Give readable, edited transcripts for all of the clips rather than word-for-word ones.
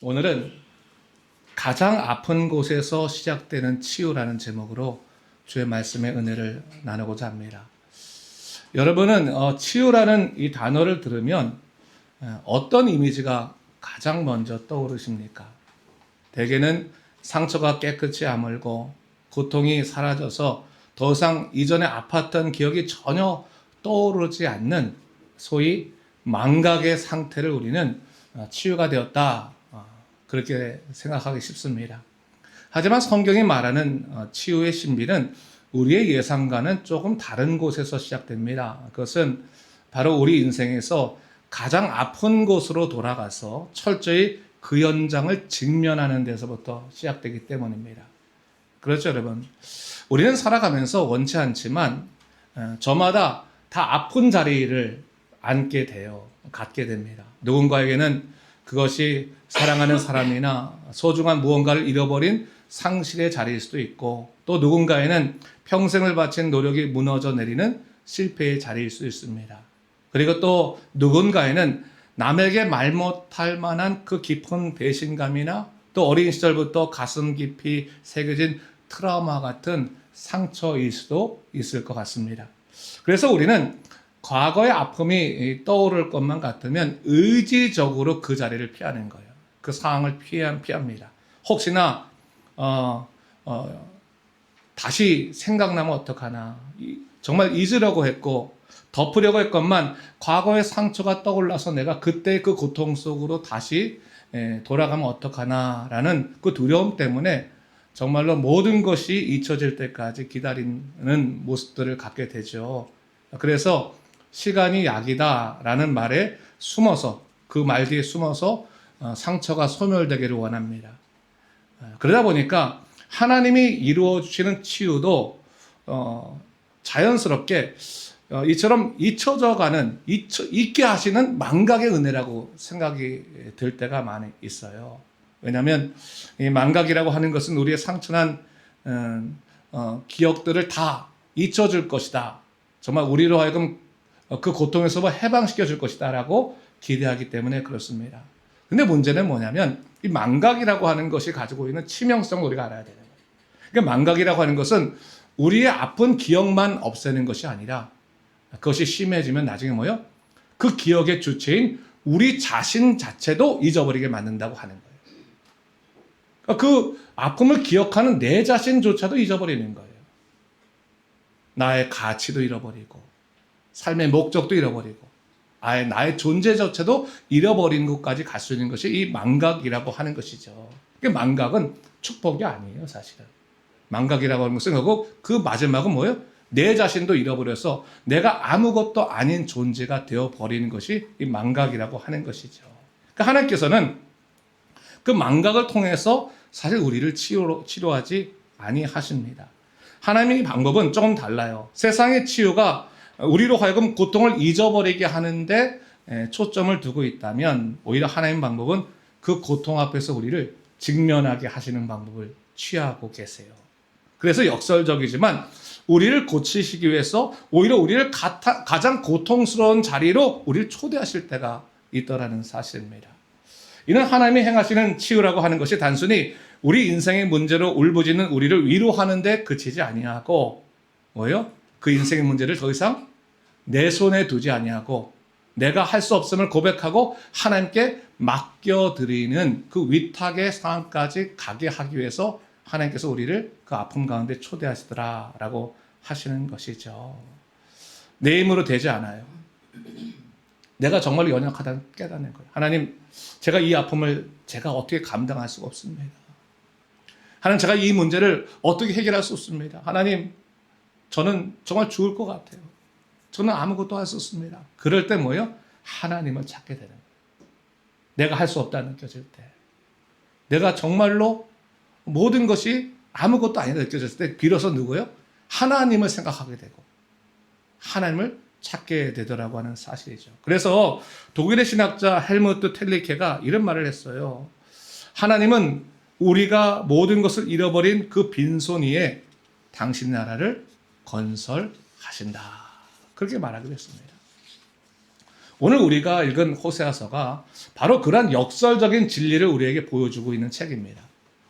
오늘은 가장 아픈 곳에서 시작되는 치유라는 제목으로 주의 말씀의 은혜를 나누고자 합니다. 여러분은 치유라는 이 단어를 들으면 어떤 이미지가 가장 먼저 떠오르십니까? 대개는 상처가 깨끗이 아물고 고통이 사라져서 더 이상 이전에 아팠던 기억이 전혀 떠오르지 않는 소위 망각의 상태를 우리는 치유가 되었다, 그렇게 생각하기 쉽습니다. 하지만 성경이 말하는 치유의 신비는 우리의 예상과는 조금 다른 곳에서 시작됩니다. 그것은 바로 우리 인생에서 가장 아픈 곳으로 돌아가서 철저히 그 현장을 직면하는 데서부터 시작되기 때문입니다. 그렇죠, 여러분? 우리는 살아가면서 원치 않지만 저마다 다 아픈 자리를 갖게 됩니다. 누군가에게는 그것이 사랑하는 사람이나 소중한 무언가를 잃어버린 상실의 자리일 수도 있고, 또 누군가에는 평생을 바친 노력이 무너져 내리는 실패의 자리일 수 있습니다. 그리고 또 누군가에는 남에게 말 못할 만한 그 깊은 배신감이나 또 어린 시절부터 가슴 깊이 새겨진 트라우마 같은 상처일 수도 있을 것 같습니다. 그래서 우리는 과거의 아픔이 떠오를 것만 같으면 의지적으로 그 자리를 피하는 거예요. 그 상황을 피합니다. 혹시나 다시 생각나면 어떡하나, 정말 잊으려고 했고 덮으려고 했건만 과거의 상처가 떠올라서 내가 그때 그 고통 속으로 다시 돌아가면 어떡하나라는 그 두려움 때문에 정말로 모든 것이 잊혀질 때까지 기다리는 모습들을 갖게 되죠. 그래서 시간이 약이다라는 말에 숨어서, 그 말 뒤에 숨어서 상처가 소멸되기를 원합니다. 그러다 보니까 하나님이 이루어 주시는 치유도 자연스럽게 이처럼 잊게 하시는 망각의 은혜라고 생각이 들 때가 많이 있어요. 왜냐하면 이 망각이라고 하는 것은 우리의 상처난 기억들을 다 잊혀줄 것이다, 정말 우리로 하여금 그 고통에서 해방시켜 줄 것이다 라고 기대하기 때문에 그렇습니다. 근데 문제는 뭐냐면 이 망각이라고 하는 것이 가지고 있는 치명성을 우리가 알아야 되는 거예요. 그러니까 망각이라고 하는 것은 우리의 아픈 기억만 없애는 것이 아니라, 그것이 심해지면 나중에 뭐요? 그 기억의 주체인 우리 자신 자체도 잊어버리게 만든다고 하는 거예요. 그러니까 그 아픔을 기억하는 내 자신조차도 잊어버리는 거예요. 나의 가치도 잃어버리고 삶의 목적도 잃어버리고 아예 나의 존재 자체도 잃어버리는 것까지 갈 수 있는 것이 이 망각이라고 하는 것이죠. 그러니까 망각은 축복이 아니에요, 사실은. 망각이라고 하는 것은 결국 그 마지막은 뭐예요? 내 자신도 잃어버려서 내가 아무것도 아닌 존재가 되어버리는 것이 이 망각이라고 하는 것이죠. 그러니까 하나님께서는 그 망각을 통해서 사실 우리를 치료하지 아니하십니다. 하나님의 방법은 조금 달라요. 세상의 치유가 우리로 하여금 고통을 잊어버리게 하는데 초점을 두고 있다면, 오히려 하나님 방법은 그 고통 앞에서 우리를 직면하게 하시는 방법을 취하고 계세요. 그래서 역설적이지만 우리를 고치시기 위해서 오히려 우리를 가장 고통스러운 자리로 우리를 초대하실 때가 있더라는 사실입니다. 이는 하나님이 행하시는 치유라고 하는 것이 단순히 우리 인생의 문제로 울부짖는 우리를 위로하는 데 그치지 아니하고, 뭐예요? 그 인생의 문제를 더 이상 내 손에 두지 아니하고 내가 할 수 없음을 고백하고 하나님께 맡겨드리는 그 위탁의 상황까지 가게 하기 위해서 하나님께서 우리를 그 아픔 가운데 초대하시더라라고 하시는 것이죠. 내 힘으로 되지 않아요. 내가 정말로 연약하다는 깨닫는 거예요. 하나님, 제가 이 아픔을 제가 어떻게 감당할 수가 없습니다. 하나님, 제가 이 문제를 어떻게 해결할 수 없습니다. 하나님, 저는 정말 죽을 것 같아요. 저는 아무것도 할 수 없습니다. 그럴 때 뭐예요? 하나님을 찾게 되는 거예요. 내가 할 수 없다는 느껴질 때, 내가 정말로 모든 것이 아무것도 아니다 느껴졌을 때 비로소 누구예요? 하나님을 생각하게 되고 하나님을 찾게 되더라고 하는 사실이죠. 그래서 독일의 신학자 헬무트 텔리케가 이런 말을 했어요. 하나님은 우리가 모든 것을 잃어버린 그 빈손 위에 당신 나라를 건설하신다, 그렇게 말하기로 했습니다. 오늘 우리가 읽은 호세아서가 바로 그러한 역설적인 진리를 우리에게 보여주고 있는 책입니다.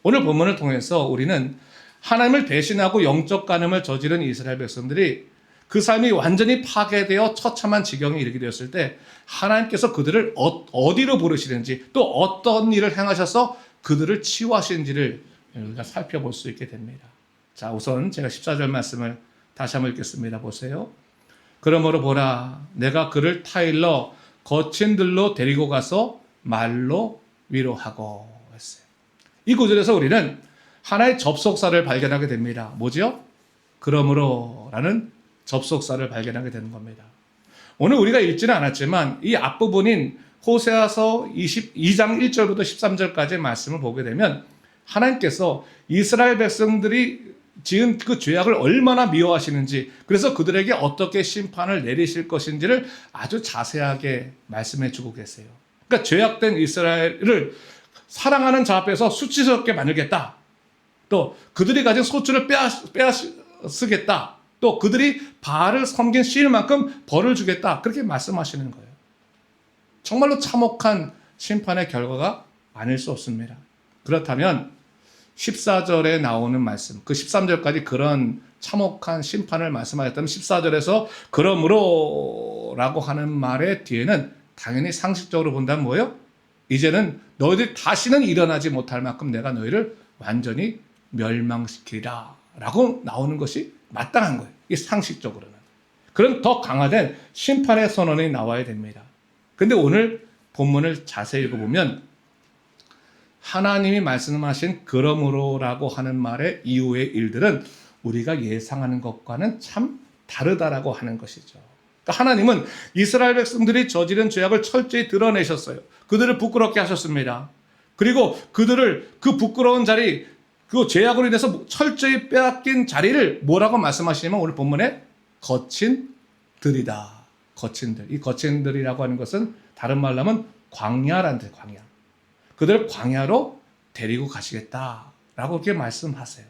오늘 본문을 통해서 우리는 하나님을 배신하고 영적 간음을 저지른 이스라엘 백성들이 그 삶이 완전히 파괴되어 처참한 지경에 이르게 되었을 때 하나님께서 그들을 어디로 부르시는지 또 어떤 일을 행하셔서 그들을 치유하시는지를 우리가 살펴볼 수 있게 됩니다. 자, 우선 제가 14절 말씀을 다시 한번 읽겠습니다. 보세요. 그러므로 보라, 내가 그를 타일러 거친 들로 데리고 가서 말로 위로하고 했어요. 이 구절에서 우리는 하나의 접속사를 발견하게 됩니다. 뭐죠? 그러므로 라는 접속사를 발견하게 되는 겁니다. 오늘 우리가 읽지는 않았지만 이 앞부분인 호세아서 22장 1절부터 13절까지의 말씀을 보게 되면 하나님께서 이스라엘 백성들이 지은 그 죄악을 얼마나 미워하시는지, 그래서 그들에게 어떻게 심판을 내리실 것인지를 아주 자세하게 말씀해 주고 계세요. 그러니까 죄악된 이스라엘을 사랑하는 자 앞에서 수치스럽게 만들겠다. 또 그들이 가진 소출을 빼앗으겠다. 또 그들이 바알을 섬긴 시일만큼 벌을 주겠다. 그렇게 말씀하시는 거예요. 정말로 참혹한 심판의 결과가 아닐 수 없습니다. 그렇다면 14절에 나오는 말씀, 그 13절까지 그런 참혹한 심판을 말씀하셨다면 14절에서 그러므로 라고 하는 말의 뒤에는 당연히 상식적으로 본다면 뭐예요? 이제는 너희들이 다시는 일어나지 못할 만큼 내가 너희를 완전히 멸망시키리라 라고 나오는 것이 마땅한 거예요. 이 상식적으로는. 그런 더 강화된 심판의 선언이 나와야 됩니다. 근데 오늘 본문을 자세히 읽어보면 하나님이 말씀하신 그러므로라고 하는 말의 이후의 일들은 우리가 예상하는 것과는 참 다르다라고 하는 것이죠. 그러니까 하나님은 이스라엘 백성들이 저지른 죄악을 철저히 드러내셨어요. 그들을 부끄럽게 하셨습니다. 그리고 그들을 그 부끄러운 자리, 그 죄악으로 인해서 철저히 빼앗긴 자리를 뭐라고 말씀하시냐면 오늘 본문에 거친 들이다. 거친 들. 이 거친 들이라고 하는 것은 다른 말로 하면 광야라는 뜻, 광야. 그들을 광야로 데리고 가시겠다라고 이렇게 말씀하세요.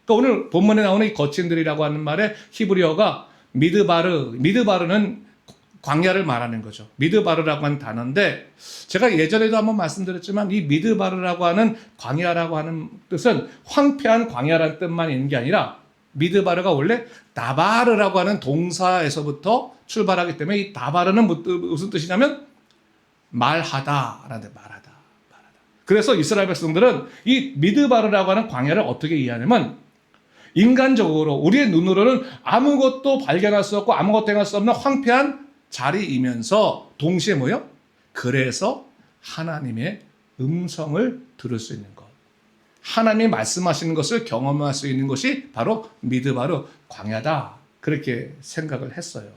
그러니까 오늘 본문에 나오는 이 거친들이라고 하는 말의 히브리어가 미드바르는 광야를 말하는 거죠. 미드바르라고 하는 단어인데 제가 예전에도 한번 말씀드렸지만 이 미드바르라고 하는 광야라고 하는 뜻은 황폐한 광야라는 뜻만 있는 게 아니라 미드바르가 원래 다바르라고 하는 동사에서부터 출발하기 때문에 이 다바르는 무슨 뜻이냐면 말하다라는 뜻, 말하다. 그래서 이스라엘 백성들은 이 미드바르라고 하는 광야를 어떻게 이해하냐면 인간적으로 우리의 눈으로는 아무것도 발견할 수 없고 아무것도 행할 수 없는 황폐한 자리이면서 동시에 뭐요? 그래서 하나님의 음성을 들을 수 있는 것. 하나님이 말씀하시는 것을 경험할 수 있는 것이 바로 미드바르 광야다. 그렇게 생각을 했어요.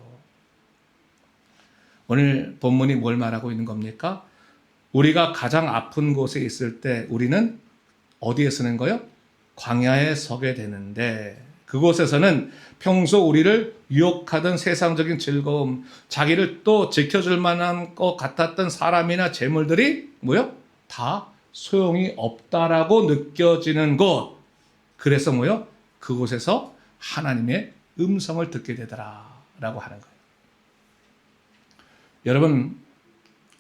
오늘 본문이 뭘 말하고 있는 겁니까? 우리가 가장 아픈 곳에 있을 때 우리는 어디에 서는 거요? 광야에 서게 되는데 그곳에서는 평소 우리를 유혹하던 세상적인 즐거움, 자기를 또 지켜줄 만한 것 같았던 사람이나 재물들이 뭐요? 다 소용이 없다라고 느껴지는 곳. 그래서 뭐요? 그곳에서 하나님의 음성을 듣게 되더라라고 하는 거예요. 여러분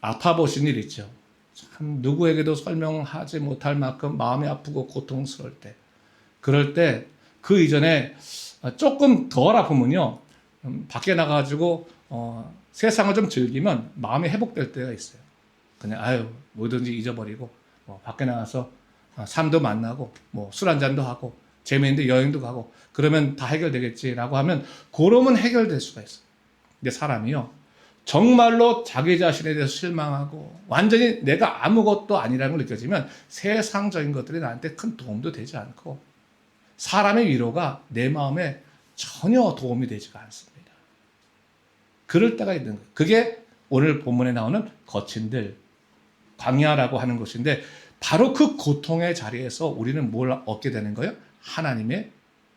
아파보신 일 있죠? 참 누구에게도 설명하지 못할 만큼 마음이 아프고 고통스러울 때, 그럴 때 그 이전에 조금 덜 아프면요 밖에 나가가지고 세상을 좀 즐기면 마음이 회복될 때가 있어요. 그냥 뭐든지 잊어버리고 밖에 나가서 사람도 만나고 술 한잔도 하고 재미있는데 여행도 가고 그러면 다 해결되겠지라고 하면 그러면 해결될 수가 있어요. 근데 사람이요 정말로 자기 자신에 대해서 실망하고 완전히 내가 아무것도 아니라는 걸 느껴지면 세상적인 것들이 나한테 큰 도움도 되지 않고 사람의 위로가 내 마음에 전혀 도움이 되지가 않습니다. 그럴 때가 있는 거예요. 그게 오늘 본문에 나오는 거친들, 광야라고 하는 것인데 바로 그 고통의 자리에서 우리는 뭘 얻게 되는 거예요? 하나님의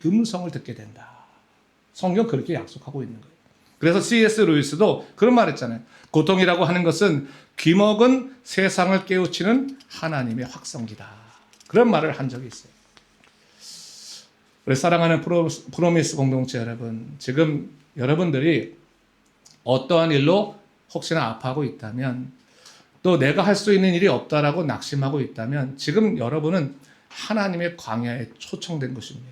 음성을 듣게 된다. 성경 그렇게 약속하고 있는 거예요. 그래서 C.S. 루이스도 그런 말 했잖아요. 고통이라고 하는 것은 귀먹은 세상을 깨우치는 하나님의 확성기다. 그런 말을 한 적이 있어요. 우리 사랑하는 프로미스 공동체 여러분, 지금 여러분들이 어떠한 일로 혹시나 아파하고 있다면, 또 내가 할 수 있는 일이 없다라고 낙심하고 있다면 지금 여러분은 하나님의 광야에 초청된 것입니다.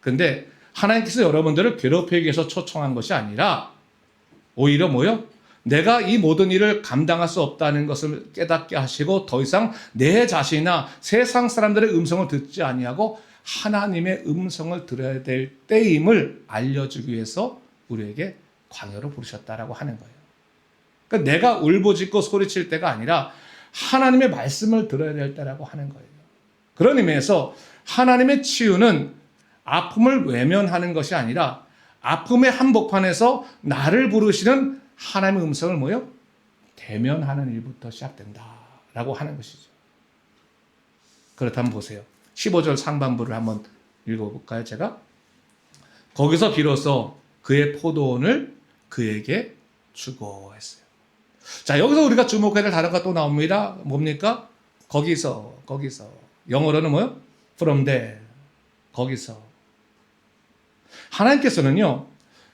근데 하나님께서 여러분들을 괴롭히기 위해서 초청한 것이 아니라 오히려 뭐요? 내가 이 모든 일을 감당할 수 없다는 것을 깨닫게 하시고 더 이상 내 자신이나 세상 사람들의 음성을 듣지 아니하고 하나님의 음성을 들어야 될 때임을 알려주기 위해서 우리에게 광야로 부르셨다라고 하는 거예요. 그러니까 내가 울부짖고 소리칠 때가 아니라 하나님의 말씀을 들어야 될 때라고 하는 거예요. 그런 의미에서 하나님의 치유는 아픔을 외면하는 것이 아니라 아픔의 한복판에서 나를 부르시는 하나님의 음성을 뭐요? 대면하는 일부터 시작된다라고 하는 것이죠. 그렇다면 보세요. 15절 상반부를 한번 읽어볼까요? 제가 거기서 비로소 그의 포도원을 그에게 주고 했어요. 자, 여기서 우리가 주목해야 될 단어가 또 나옵니다. 뭡니까? 거기서. 영어로는 뭐요? From there. 거기서. 하나님께서는요,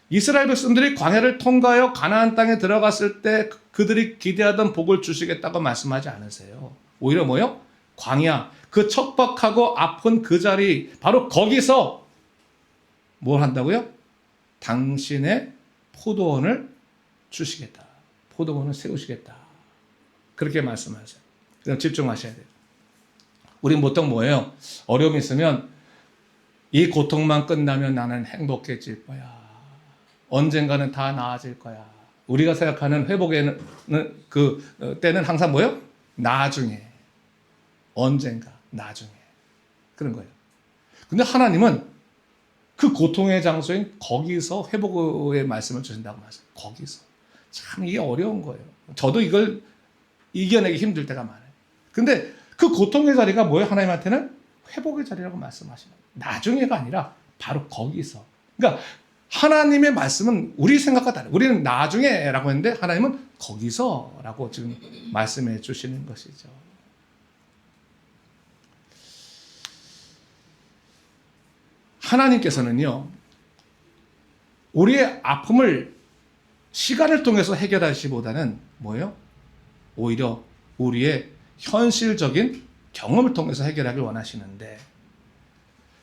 이스라엘 백성들이 광야를 통과하여 가나안 땅에 들어갔을 때 그들이 기대하던 복을 주시겠다고 말씀하지 않으세요. 오히려 뭐요? 광야, 그 척박하고 아픈 그 자리, 바로 거기서 뭘 한다고요? 당신의 포도원을 주시겠다. 포도원을 세우시겠다. 그렇게 말씀하세요. 그럼 집중하셔야 돼요. 우린 보통 뭐예요? 어려움이 있으면 이 고통만 끝나면 나는 행복해질 거야. 언젠가는 다 나아질 거야. 우리가 생각하는 회복에는 때는 항상 뭐예요? 나중에. 언젠가, 나중에. 그런 거예요. 근데 하나님은 그 고통의 장소인 거기서 회복의 말씀을 주신다고 말씀해요. 거기서. 참 이게 어려운 거예요. 저도 이걸 이겨내기 힘들 때가 많아요. 근데 그 고통의 자리가 뭐예요? 하나님한테는 회복의 자리라고 말씀하시는 거예요. 나중에가 아니라 바로 거기서. 그러니까 하나님의 말씀은 우리 생각과 다르요. 우리는 나중에라고 했는데 하나님은 거기서라고 지금 말씀해 주시는 것이죠. 하나님께서는요, 우리의 아픔을 시간을 통해서 해결하시기보다는 뭐예요? 오히려 우리의 현실적인 경험을 통해서 해결하길 원하시는데,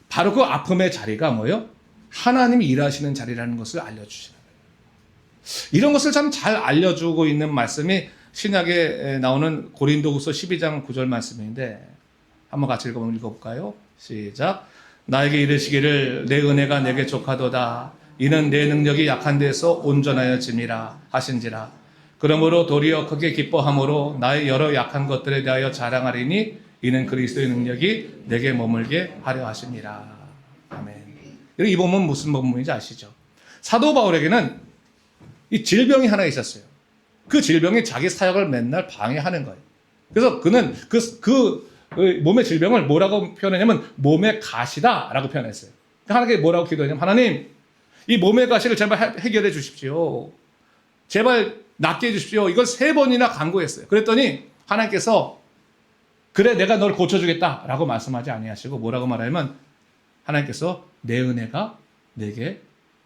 바로 그 아픔의 자리가 뭐예요? 하나님이 일하시는 자리라는 것을 알려주시는 거예요. 이런 것을 참 잘 알려주고 있는 말씀이 신약에 나오는 고린도후서 12장 9절 말씀인데, 한번 같이 읽어볼까요? 시작. 나에게 이르시기를 내 은혜가 내게 족하도다. 이는 내 능력이 약한 데서 온전하여짐이라 하신지라. 그러므로 도리어 크게 기뻐함으로 나의 여러 약한 것들에 대하여 자랑하리니 이는 그리스도의 능력이 내게 머물게 하려 하심이라. 아멘. 이 본문 무슨 본문인지 아시죠? 사도 바울에게는 이 질병이 하나 있었어요. 그 질병이 자기 사역을 맨날 방해하는 거예요. 그래서 그는 그 몸의 질병을 뭐라고 표현했냐면 몸의 가시다라고 표현했어요. 하나님께 뭐라고 기도했냐면 하나님, 이 몸의 가시를 제발 해결해 주십시오. 제발 낫게 해주십시오. 이걸 3번이나 간구했어요. 그랬더니 하나님께서 그래 내가 널 고쳐주겠다라고 말씀하지 아니하시고 뭐라고 말하냐면 하나님께서 내 은혜가 내게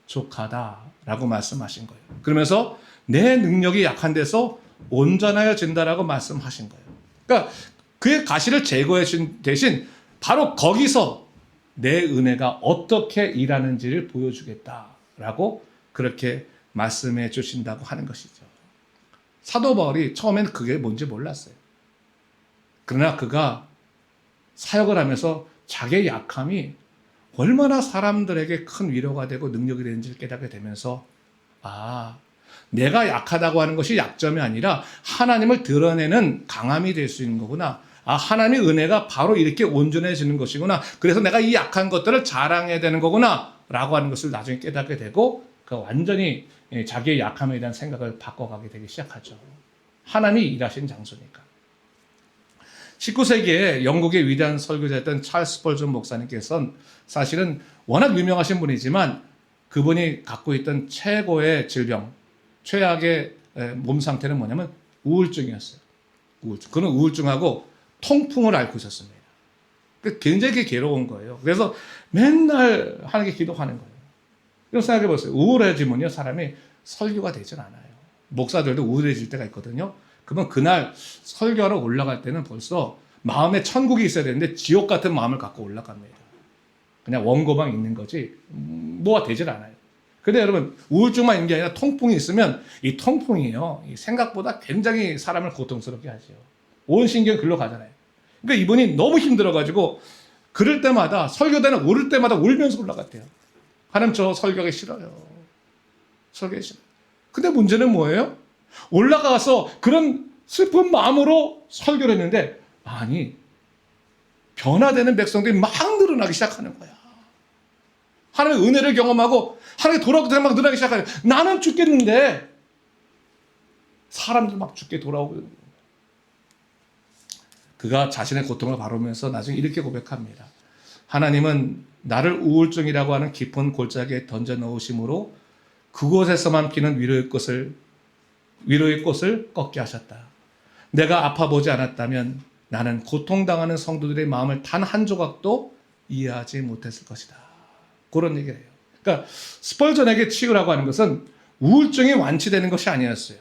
족하다라고 말씀하신 거예요. 그러면서 내 능력이 약한 데서 온전하여진다라고 말씀하신 거예요. 그러니까 그의 가시를 제거해 준 대신 바로 거기서 내 은혜가 어떻게 일하는지를 보여주겠다라고 그렇게 말씀해 주신다고 하는 것이죠. 사도 바울이 처음엔 그게 뭔지 몰랐어요. 그러나 그가 사역을 하면서 자기의 약함이 얼마나 사람들에게 큰 위로가 되고 능력이 되는지를 깨닫게 되면서 내가 약하다고 하는 것이 약점이 아니라 하나님을 드러내는 강함이 될 수 있는 거구나. 하나님의 은혜가 바로 이렇게 온전해지는 것이구나. 그래서 내가 이 약한 것들을 자랑해야 되는 거구나 라고 하는 것을 나중에 깨닫게 되고 완전히 자기의 약함에 대한 생각을 바꿔가게 되기 시작하죠. 하나님이 일하신 장소니까. 19세기에 영국의 위대한 설교자였던 찰스 스펄전 목사님께서는 사실은 워낙 유명하신 분이지만 그분이 갖고 있던 최고의 질병, 최악의 몸 상태는 뭐냐면 우울증이었어요. 그는 우울증하고 통풍을 앓고 있었습니다. 굉장히 괴로운 거예요. 그래서 맨날 하나님께 기도하는 거예요. 이런 생각해 보세요. 우울해지면요, 사람이 설교가 되질 않아요. 목사들도 우울해질 때가 있거든요. 그러면 그날 설교하러 올라갈 때는 벌써 마음에 천국이 있어야 되는데 지옥 같은 마음을 갖고 올라갑니다. 그냥 원고만 있는 거지 뭐가 되질 않아요. 근데 여러분 우울증만 있는 게 아니라 통풍이 있으면 이 통풍이요 생각보다 굉장히 사람을 고통스럽게 하죠. 온 신경이 글로 가잖아요. 그러니까 이분이 너무 힘들어가지고 그럴 때마다 설교대는 오를 때마다 울면서 올라갔대요. 하나님 저 설교하기 싫어요. 설교하기 싫어요. 근데 문제는 뭐예요? 올라가서 그런 슬픈 마음으로 설교를 했는데 아니 변화되는 백성들이 막 늘어나기 시작하는 거야. 하나님의 은혜를 경험하고 하나님의 돌아오기 전에 막 늘어나기 시작하는 거야. 나는 죽겠는데 사람들 막 죽게 돌아오고 그가 자신의 고통을 바라보면서 나중에 이렇게 고백합니다. 하나님은 나를 우울증이라고 하는 깊은 골짜기에 던져 넣으심으로 그곳에서만 피는 위로의 꽃을 꺾게 하셨다. 내가 아파보지 않았다면 나는 고통당하는 성도들의 마음을 단 한 조각도 이해하지 못했을 것이다. 그런 얘기를 해요. 그러니까 스펄전에게 치유라고 하는 것은 우울증이 완치되는 것이 아니었어요.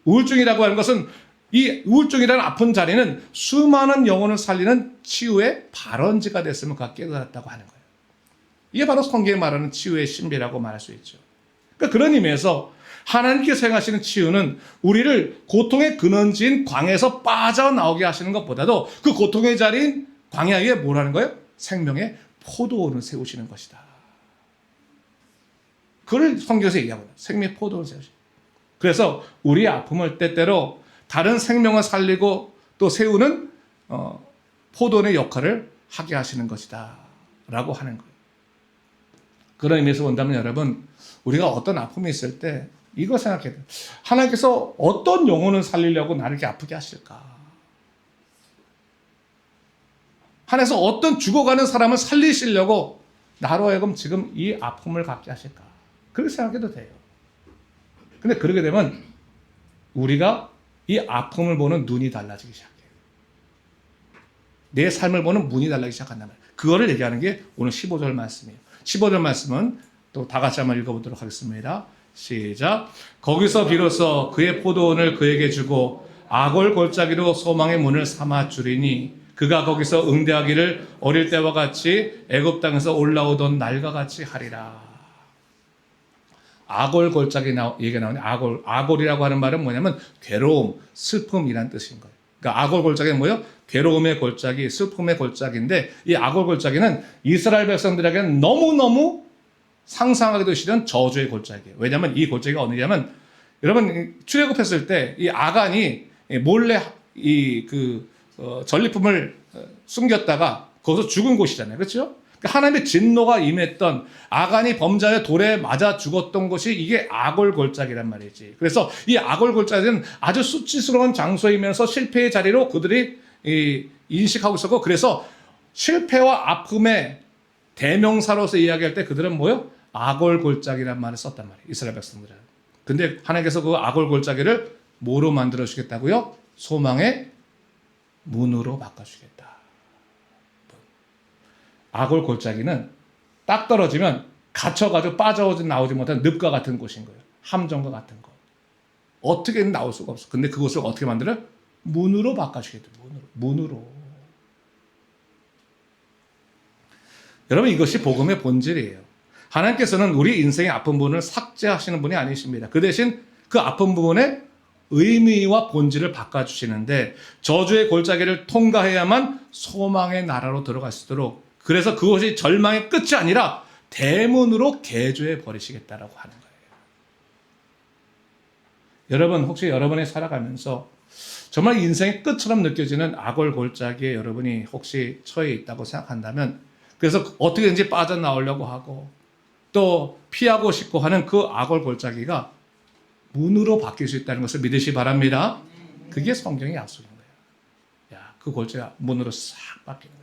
우울증이라고 하는 것은 이 우울증이라는 아픈 자리는 수많은 영혼을 살리는 치유의 발원지가 됐으면 그가 깨달았다고 하는 거예요. 이게 바로 성경이 말하는 치유의 신비라고 말할 수 있죠. 그러니까 그런 의미에서 하나님께서 행하시는 치유는 우리를 고통의 근원지인 광야에서 빠져나오게 하시는 것보다도 그 고통의 자리인 광야 위에 뭐라는 거예요? 생명의 포도원을 세우시는 것이다. 그걸 성경에서 얘기하거든요. 생명의 포도원을 세우시는. 그래서 우리의 아픔을 때때로 다른 생명을 살리고 또 세우는 포도원의 역할을 하게 하시는 것이다 라고 하는 거예요. 그런 의미에서 본다면 여러분 우리가 어떤 아픔이 있을 때 이거 생각해야 돼요. 하나님께서 어떤 영혼을 살리려고 나를 이렇게 아프게 하실까? 하나님께서 어떤 죽어가는 사람을 살리시려고 나로 하여금 지금 이 아픔을 갖게 하실까? 그렇게 생각해도 돼요. 근데 그러게 되면 우리가 이 아픔을 보는 눈이 달라지기 시작해요. 내 삶을 보는 눈이 달라지기 시작한단 말이에요. 그거를 얘기하는 게 오늘 15절 말씀이에요. 15절 말씀은 또 다 같이 한번 읽어보도록 하겠습니다. 시작. 거기서 비로소 그의 포도원을 그에게 주고 아골 골짜기로 소망의 문을 삼아 주리니 그가 거기서 응대하기를 어릴 때와 같이 애굽 땅에서 올라오던 날과 같이 하리라. 아골 골짜기 얘기가 나오니 아골이라고 하는 말은 뭐냐면 괴로움, 슬픔이란 뜻인 거예요. 그러니까 아골 골짜기는 뭐예요? 괴로움의 골짜기, 슬픔의 골짜기인데 이 아골 골짜기는 이스라엘 백성들에게는 너무너무 상상하기도 싫은 저주의 골짜기예요. 왜냐하면 이 골짜기가 어디냐면 여러분 출애굽했을 때 이 아간이 몰래 전리품을 숨겼다가 거기서 죽은 곳이잖아요. 그렇죠? 하나님의 진노가 임했던 아간이 범자의 돌에 맞아 죽었던 곳이 이게 아골 골짜기란 말이지. 그래서 이 아골 골짜기는 아주 수치스러운 장소이면서 실패의 자리로 그들이 인식하고 있었고 그래서 실패와 아픔의 대명사로서 이야기할 때 그들은 뭐요? 아골 골짜기란 말을 썼단 말이에요. 이스라엘 백성들은. 근데 하나님께서 그 아골 골짜기를 뭐로 만들어 주겠다고요? 소망의 문으로 바꿔주겠다. 아골 골짜기는 딱 떨어지면 갇혀가지고 나오지 못한 늪과 같은 곳인 거예요. 함정과 같은 것. 어떻게든 나올 수가 없어. 근데 그곳을 어떻게 만들어요? 문으로 바꿔주겠다. 문으로. 여러분 이것이 복음의 본질이에요. 하나님께서는 우리 인생의 아픈 부분을 삭제하시는 분이 아니십니다. 그 대신 그 아픈 부분의 의미와 본질을 바꿔주시는데 저주의 골짜기를 통과해야만 소망의 나라로 들어갈 수 있도록 그래서 그것이 절망의 끝이 아니라 대문으로 개조해 버리시겠다라고 하는 거예요. 여러분 혹시 여러분이 살아가면서 정말 인생의 끝처럼 느껴지는 아골 골짜기에 여러분이 혹시 처해 있다고 생각한다면 그래서 어떻게든지 빠져나오려고 하고 또 피하고 싶고 하는 그 아골 골짜기가 문으로 바뀔 수 있다는 것을 믿으시 바랍니다. 그게 성경의 약속인 거예요. 야, 그 골짜기가 문으로 싹 바뀌는 거예요.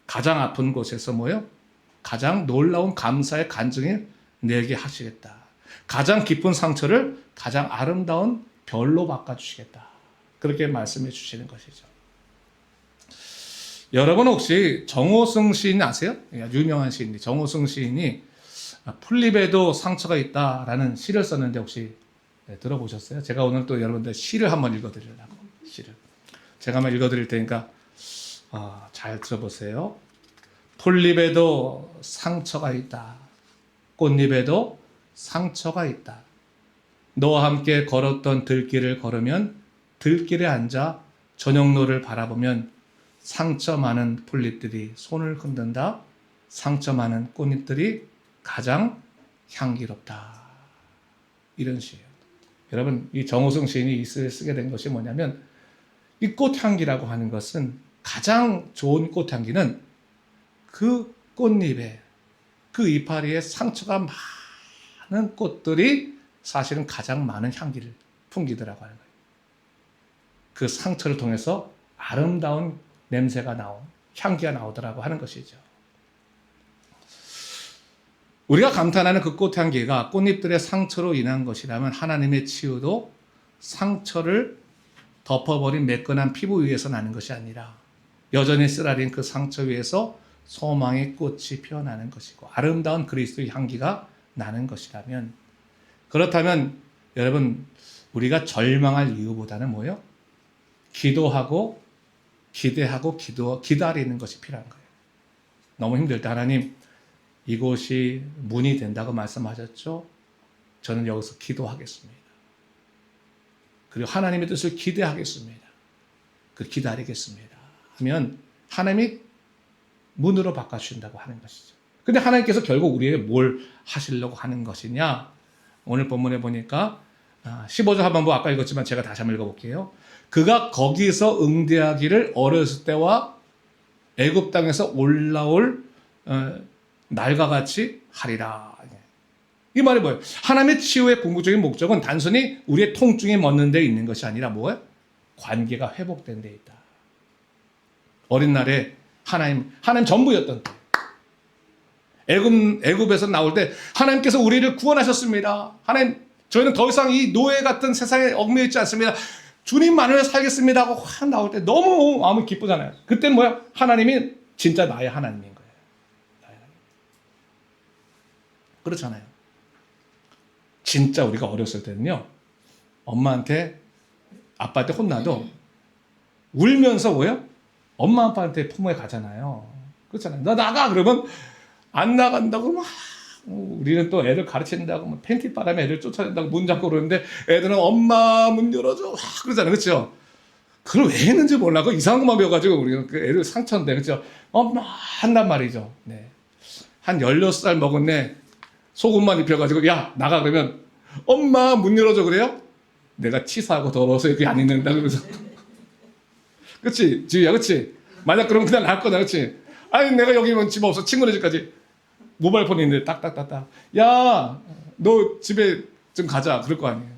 가장 아픈 곳에서 뭐예요? 가장 놀라운 감사의 간증을 내게 하시겠다. 가장 깊은 상처를 가장 아름다운 별로 바꿔주시겠다. 그렇게 말씀해 주시는 것이죠. 여러분 혹시 정호승 시인 아세요? 유명한 시인이 정호승 시인이 풀잎에도 상처가 있다라는 시를 썼는데 혹시 네, 들어보셨어요? 제가 오늘 또 여러분들 시를 한번 읽어드리려고. 시를 제가 한번 읽어드릴 테니까 잘 들어보세요. 풀잎에도 상처가 있다. 꽃잎에도 상처가 있다. 너와 함께 걸었던 들길을 걸으면 들길에 앉아 저녁노를 바라보면 상처 많은 풀잎들이 손을 흔든다. 상처 많은 꽃잎들이 가장 향기롭다. 이런 시예요. 여러분, 이 정호성 시인이 이 시를 쓰게 된 것이 뭐냐면, 이 꽃향기라고 하는 것은, 가장 좋은 꽃향기는 그 꽃잎에, 그 이파리에 상처가 많은 꽃들이 사실은 가장 많은 향기를 풍기더라고 하는 거예요. 그 상처를 통해서 아름다운 냄새가 향기가 나오더라고 하는 것이죠. 우리가 감탄하는 그 꽃향기가 꽃잎들의 상처로 인한 것이라면, 하나님의 치유도 상처를 덮어버린 매끈한 피부 위에서 나는 것이 아니라 여전히 쓰라린 그 상처 위에서 소망의 꽃이 피어나는 것이고 아름다운 그리스도의 향기가 나는 것이라면, 그렇다면 여러분, 우리가 절망할 이유보다는 뭐예요? 기도하고 기대하고 기다리는 것이 필요한 거예요. 너무 힘들 때 하나님, 이곳이 문이 된다고 말씀하셨죠? 저는 여기서 기도하겠습니다. 그리고 하나님의 뜻을 기대하겠습니다. 그리고 기다리겠습니다. 하면 하나님이 문으로 바꿔주신다고 하는 것이죠. 근데 하나님께서 결국 우리에게 뭘 하시려고 하는 것이냐? 오늘 본문에 보니까 15절 하반부 아까 읽었지만 제가 다시 한번 읽어볼게요. 그가 거기서 응대하기를 어렸을 때와 애굽 땅에서 올라올 날과 같이 하리라. 이 말이 뭐예요? 하나님의 치유의 궁극적인 목적은 단순히 우리의 통증이 멎는 데 있는 것이 아니라 뭐예요? 관계가 회복된 데 있다. 어린 날에 하나님 전부였던 때, 애굽에서 나올 때 하나님께서 우리를 구원하셨습니다. 하나님, 저희는 더 이상 이 노예 같은 세상에 얽매여 있지 않습니다. 주님만을 살겠습니다 하고 확 나올 때 너무 마음이 기쁘잖아요. 그때는 뭐야? 하나님이 진짜 나의 하나님인 거예요. 나의 하나님. 그렇잖아요. 진짜 우리가 어렸을 때는요, 엄마한테, 아빠한테 혼나도 울면서 뭐예요? 엄마 아빠한테 품에 가잖아요. 그렇잖아요. 너 나가! 그러면 안 나간다고 막, 우리는 또 애들 가르친다고 막 팬티 바람에 애들 쫓아낸다고 문 잡고 그러는데 애들은 엄마 문 열어줘! 그러잖아요. 그렇죠? 그걸 왜 했는지 몰라. 그 이상한 것만 배워가지고 우리는 그 애들 상처인데, 그렇죠? 엄마! 한단 말이죠. 네. 한 16살 먹은 애 속옷만 입혀가지고 야 나가 그러면 엄마 문 열어줘 그래요? 내가 치사하고 더러워서 이렇게 안 입는다 그러면서 그치 지우야 그치? 만약 그러면 그냥 나갈 거다 그치? 아니 내가 여기 집 없어 친구네 집까지 모바일 폰이 있는데 딱딱딱딱 야 너 집에 좀 가자 그럴 거 아니에요.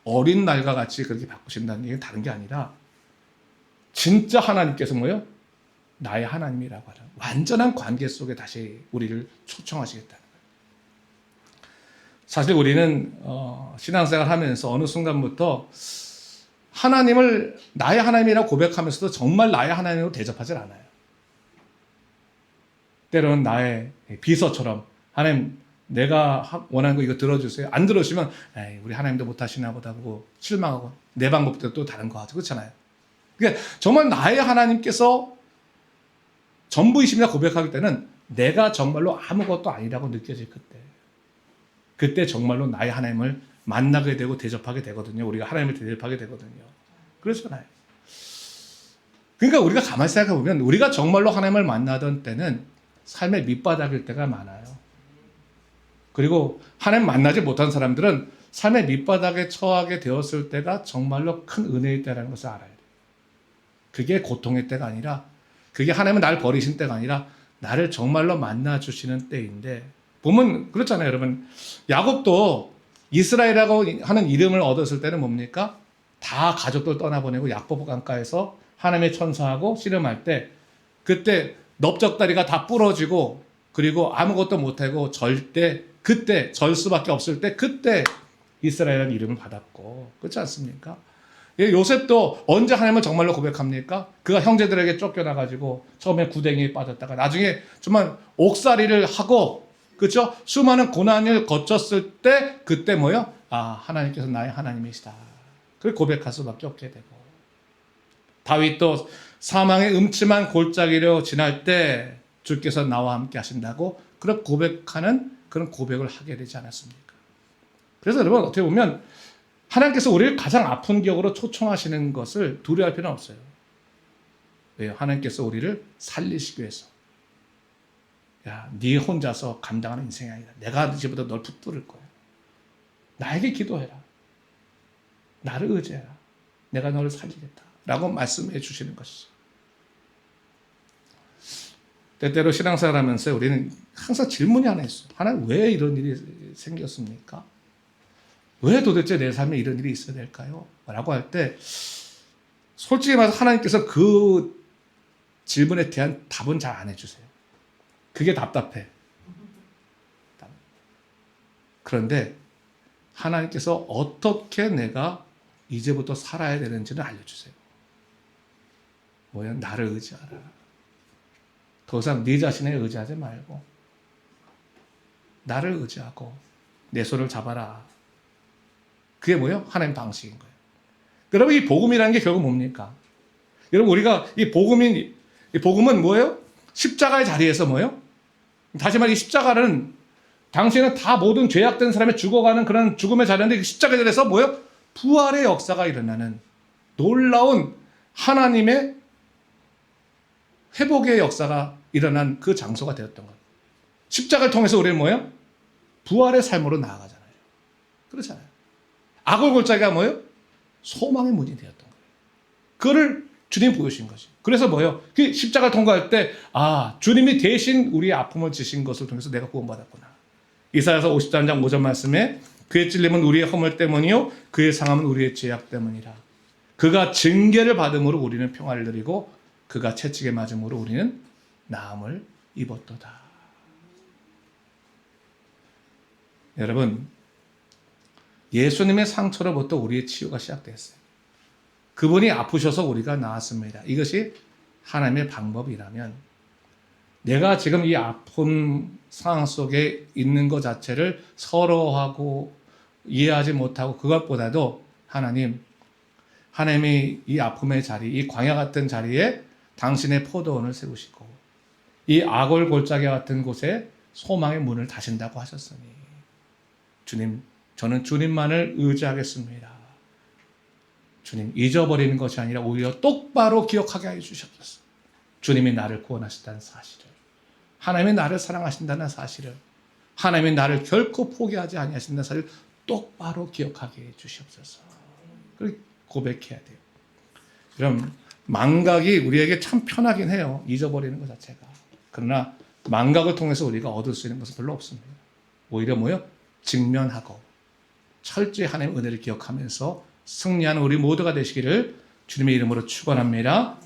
어린 날과 같이 그렇게 바꾸신다는 얘기는 다른 게 아니라 진짜 하나님께서 뭐예요? 나의 하나님이라고 하는 완전한 관계 속에 다시 우리를 초청하시겠다는 거예요. 사실 우리는 신앙생활 하면서 어느 순간부터 하나님을 나의 하나님이라고 고백하면서도 정말 나의 하나님으로 대접하지 않아요. 때로는 나의 비서처럼 하나님 내가 원하는 거 이거 들어주세요. 안 들어주시면 에이, 우리 하나님도 못하시나 보다 하고 실망하고 내 방법대로 또 다른 거 하죠. 그렇잖아요. 그러니까 정말 나의 하나님께서 전부이십니다 고백할 때는 내가 정말로 아무것도 아니라고 느껴질 그때 정말로 나의 하나님을 만나게 되고 대접하게 되거든요. 우리가 하나님을 대접하게 되거든요. 그렇잖아요. 그러니까 우리가 가만히 생각해 보면 우리가 정말로 하나님을 만나던 때는 삶의 밑바닥일 때가 많아요. 그리고 하나님 만나지 못한 사람들은 삶의 밑바닥에 처하게 되었을 때가 정말로 큰 은혜일 때라는 것을 알아야 돼요. 그게 고통의 때가 아니라, 그게 하나님은 나를 버리신 때가 아니라 나를 정말로 만나주시는 때인데, 보면 그렇잖아요 여러분. 야곱도 이스라엘이라고 하는 이름을 얻었을 때는 뭡니까? 다 가족들 떠나보내고 야복 강가에서 하나님의 천사하고 씨름할 때, 그때 넓적다리가 다 부러지고 그리고 아무것도 못하고 그때 절 수밖에 없을 때, 그때 이스라엘이라는 이름을 받았고, 그렇지 않습니까? 요셉도 언제 하나님을 정말로 고백합니까? 그가 형제들에게 쫓겨나가지고 처음에 구덩이에 빠졌다가 나중에 정말 옥살이를 하고 그렇죠? 수많은 고난을 거쳤을 때 그때 뭐요? 아, 하나님께서 나의 하나님이시다. 그걸 고백할 수밖에 없게 되고, 다윗도 사망의 음침한 골짜기로 지날 때 주께서 나와 함께 하신다고 그런 고백하는 그런 고백을 하게 되지 않았습니까? 그래서 여러분 어떻게 보면 하나님께서 우리를 가장 아픈 격으로 초청하시는 것을 두려워할 필요는 없어요. 왜요? 하나님께서 우리를 살리시기 위해서. 야, 네 혼자서 감당하는 인생이 아니다. 내가 이제부터 널 붙들을 거야. 나에게 기도해라. 나를 의지해라. 내가 너를 살리겠다. 라고 말씀해 주시는 것이죠. 때때로 신앙생활 하면서 우리는 항상 질문이 하나 있어요. 하나님 왜 이런 일이 생겼습니까? 왜 도대체 내 삶에 이런 일이 있어야 될까요? 라고 할 때 솔직히 말해서 하나님께서 그 질문에 대한 답은 잘 안 해주세요. 그게 답답해. 그런데 하나님께서 어떻게 내가 이제부터 살아야 되는지는 알려주세요. 뭐야? 나를 의지하라. 더 이상 네 자신에 의지하지 말고 나를 의지하고 내 손을 잡아라. 그게 뭐예요? 하나님 방식인 거예요. 여러분 이 복음이라는 게 결국 뭡니까? 여러분 우리가 이 복음은 뭐예요? 십자가의 자리에서 뭐예요? 다시 말해 이 십자가는 당시에는 다 모든 죄악된 사람이 죽어가는 그런 죽음의 자리인데 그 십자가에 대해서 뭐예요? 부활의 역사가 일어나는 놀라운 하나님의 회복의 역사가 일어난 그 장소가 되었던 거예요. 십자가를 통해서 우리는 뭐예요? 부활의 삶으로 나아가잖아요. 그렇잖아요. 악을 골짜기가 뭐예요? 소망의 문이 되었던 거예요. 그거를 주님이 보여주신 거죠. 그래서 뭐예요? 그 십자가를 통과할 때, 아, 주님이 대신 우리의 아픔을 지신 것을 통해서 내가 구원받았구나. 이사야서 53장 5절 말씀에 그의 찔림은 우리의 허물 때문이요 그의 상함은 우리의 죄악 때문이라. 그가 징계를 받음으로 우리는 평화를 누리고 그가 채찍에 맞음으로 우리는 나음을 입었도다. 여러분, 예수님의 상처로부터 우리의 치유가 시작됐어요. 그분이 아프셔서 우리가 나았습니다. 이것이 하나님의 방법이라면 내가 지금 이 아픔 상황 속에 있는 것 자체를 서러워하고 이해하지 못하고 그것보다도 하나님이 이 아픔의 자리, 이 광야 같은 자리에 당신의 포도원을 세우시고 이 악을 골짜기 같은 곳에 소망의 문을 다신다고 하셨으니 주님, 저는 주님만을 의지하겠습니다. 주님, 잊어버리는 것이 아니라 오히려 똑바로 기억하게 해주셨소서. 주님이 나를 구원하신다는 사실을, 하나님이 나를 사랑하신다는 사실을, 하나님이 나를 결코 포기하지 아니하신다는 사실을 똑바로 기억하게 해주시옵소서. 그걸 고백해야 돼요. 그럼 망각이 우리에게 참 편하긴 해요. 잊어버리는 것 자체가. 그러나 망각을 통해서 우리가 얻을 수 있는 것은 별로 없습니다. 오히려 뭐요? 직면하고 철저히 하나님의 은혜를 기억하면서 승리하는 우리 모두가 되시기를 주님의 이름으로 축원합니다.